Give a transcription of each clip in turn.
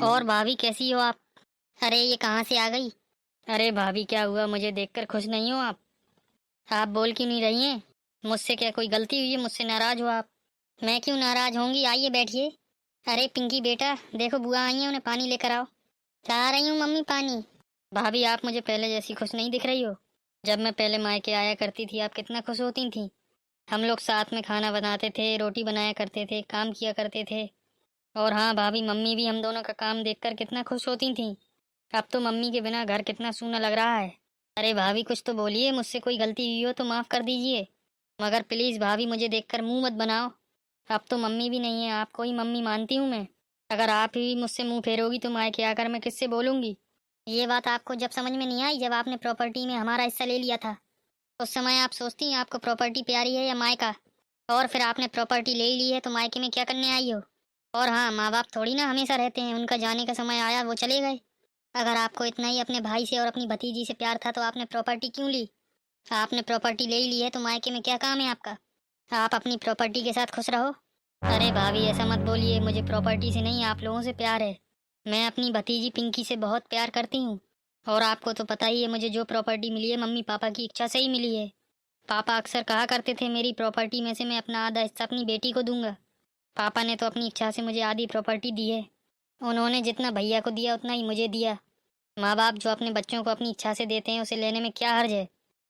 और भाभी कैसी हो आप? अरे ये कहाँ से आ गई? अरे भाभी क्या हुआ, मुझे देखकर खुश नहीं हो आप? आप बोल क्यों नहीं रही हैं? मुझसे क्या कोई गलती हुई है? मुझसे नाराज हो आप? मैं क्यों नाराज होंगी, आइए बैठिए। अरे पिंकी बेटा, देखो बुआ आई है, उन्हें पानी लेकर आओ। ला रही हूँ मम्मी पानी। भाभी आप मुझे पहले जैसी खुश नहीं दिख रही हो। जब मैं पहले मायके आया करती थी आप कितना खुश होती थी। हम लोग साथ में खाना बनाते थे, रोटी बनाया करते थे, काम किया करते थे। और हाँ भाभी, मम्मी भी हम दोनों का काम देखकर कितना खुश होती थी। अब तो मम्मी के बिना घर कितना सूना लग रहा है। अरे भाभी कुछ तो बोलिए, मुझसे कोई गलती हुई हो तो माफ़ कर दीजिए। मगर प्लीज़ भाभी मुझे देखकर मुंह मत बनाओ। अब तो मम्मी भी नहीं है, आपको ही मम्मी मानती हूँ मैं। अगर आप ही मुझसे मुंह फेरोगी तो मायके आकर मैं किससे बोलूँगी? ये बात आपको जब समझ में नहीं आई, जब आपने प्रॉपर्टी में हमारा हिस्सा ले लिया था। उस समय आप सोचती हैं आपको प्रॉपर्टी प्यारी है या मायका। और फिर आपने प्रॉपर्टी ले ली है तो मायके में क्या करने आई हो? और हाँ, माँ बाप थोड़ी ना हमेशा रहते हैं, उनका जाने का समय आया वो चले गए। अगर आपको इतना ही अपने भाई से और अपनी भतीजी से प्यार था तो आपने प्रॉपर्टी क्यों ली? आपने प्रॉपर्टी ले ही ली है तो मायके में क्या काम है आपका? आप अपनी प्रॉपर्टी के साथ खुश रहो। अरे भाभी ऐसा मत बोलिए, मुझे प्रॉपर्टी से नहीं आप लोगों से प्यार है। मैं अपनी भतीजी पिंकी से बहुत प्यार करती हूँ। और आपको तो पता ही है, मुझे जो प्रॉपर्टी मिली है मम्मी पापा की इच्छा से ही मिली है। पापा अक्सर कहा करते थे मेरी प्रॉपर्टी में से मैं अपना आधा हिस्सा अपनी बेटी को दूंगा। पापा ने तो अपनी इच्छा से मुझे आधी प्रॉपर्टी दी है। उन्होंने जितना भैया को दिया उतना ही मुझे दिया। माँ बाप जो अपने बच्चों को अपनी इच्छा से देते हैं उसे लेने में क्या हर्ज है?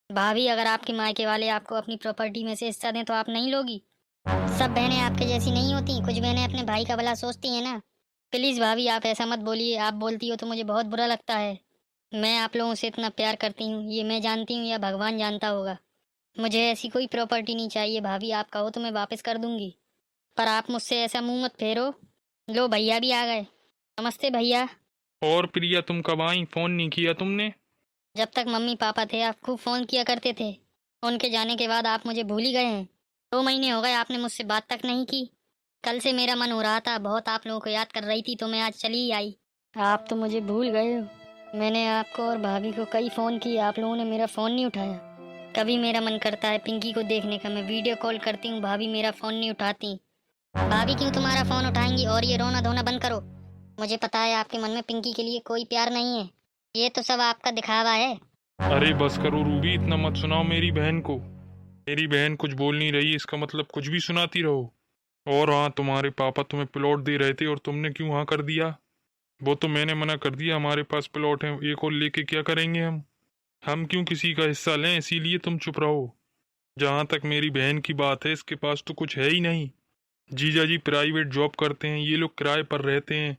भाभी अगर आपके मायके वाले आपको अपनी प्रॉपर्टी में से हिस्सा दें तो आप नहीं लोगी? सब बहनें आपके जैसी नहीं होती, कुछ बहनें अपने भाई का भला सोचती हैं ना। प्लीज़ भाभी आप ऐसा मत बोलिए, आप बोलती हो तो मुझे बहुत बुरा लगता है। मैं आप लोगों से इतना प्यार करती हूँ ये मैं जानती हूँ या भगवान जानता होगा। मुझे ऐसी कोई प्रॉपर्टी नहीं चाहिए भाभी, आप कहो तो मैं वापस कर दूंगी। पर आप मुझसे ऐसा मुंह मत फेरो। लो भैया भी आ गए। नमस्ते भैया। और प्रिया तुम कब आई? फोन नहीं किया तुमने। जब तक मम्मी पापा थे आप खूब फ़ोन किया करते थे। उनके जाने के बाद आप मुझे भूल ही गए हैं। 2 महीने हो गए आपने मुझसे बात तक नहीं की। कल से मेरा मन हो रहा था, बहुत आप लोगों को याद कर रही थी तो मैं आज चली ही आई। आप तो मुझे भूल गए हो। मैंने आपको और भाभी को कई फ़ोन किए, आप लोगों ने मेरा फ़ोन नहीं उठाया। कभी मेरा मन करता है पिंकी को देखने का, मैं वीडियो कॉल करती हूँ, भाभी मेरा फ़ोन नहीं उठाती। भाभी क्यों तुम्हारा फ़ोन उठाएंगी? और ये रोना धोना बंद करो। मुझे पता है आपके मन में पिंकी के लिए कोई प्यार नहीं है। ये तो सब आपका दिखावा है। अरे बस करो रूबी, इतना मत सुनाओ मेरी बहन को। मेरी बहन कुछ बोल नहीं रही, इसका मतलब कुछ भी सुनाती रहो। और हाँ, तुम्हारे पापा तुम्हें प्लॉट दे रहे थे और तुमने क्यों हाँ कर दिया? वो तो मैंने मना कर दिया, हमारे पास प्लॉट है, एक और लेके क्या करेंगे हम क्यों किसी का हिस्सा लें, इसीलिए तुम चुप रहो। जहाँ तक मेरी बहन की बात है, इसके पास तो कुछ है ही नहीं। जीजा जी प्राइवेट जॉब करते हैं, ये लोग किराए पर रहते हैं,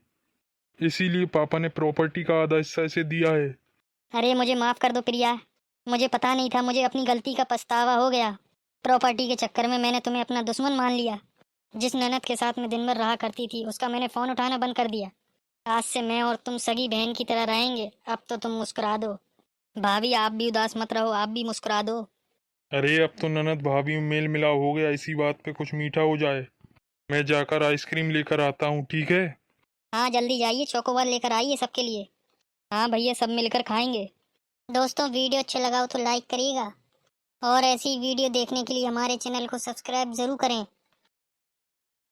इसीलिए पापा ने प्रॉपर्टी का आधा हिस्सा इसे दिया है। अरे मुझे माफ़ कर दो प्रिया, मुझे पता नहीं था, मुझे अपनी गलती का पछतावा हो गया। प्रॉपर्टी के चक्कर में मैंने तुम्हें अपना दुश्मन मान लिया। जिस ननद के साथ मैं दिन भर रहा करती थी उसका मैंने फ़ोन उठाना बंद कर दिया। आज से मैं और तुम सगी बहन की तरह रहेंगे। अब तो तुम मुस्कुरा दो। भाभी आप भी उदास मत रहो, आप भी मुस्कुरा दो। अरे अब तो ननद भाभी में मेल मिलाप हो गया, इसी बात पे कुछ मीठा हो जाए। मैं जाकर आइसक्रीम लेकर आता हूँ, ठीक है? हाँ जल्दी जाइए, चोकोबार लेकर आइए सबके लिए। हाँ भैया सब मिलकर खाएंगे। दोस्तों वीडियो अच्छा लगा हो तो लाइक करिएगा। और ऐसी वीडियो देखने के लिए हमारे चैनल को सब्सक्राइब ज़रूर करें।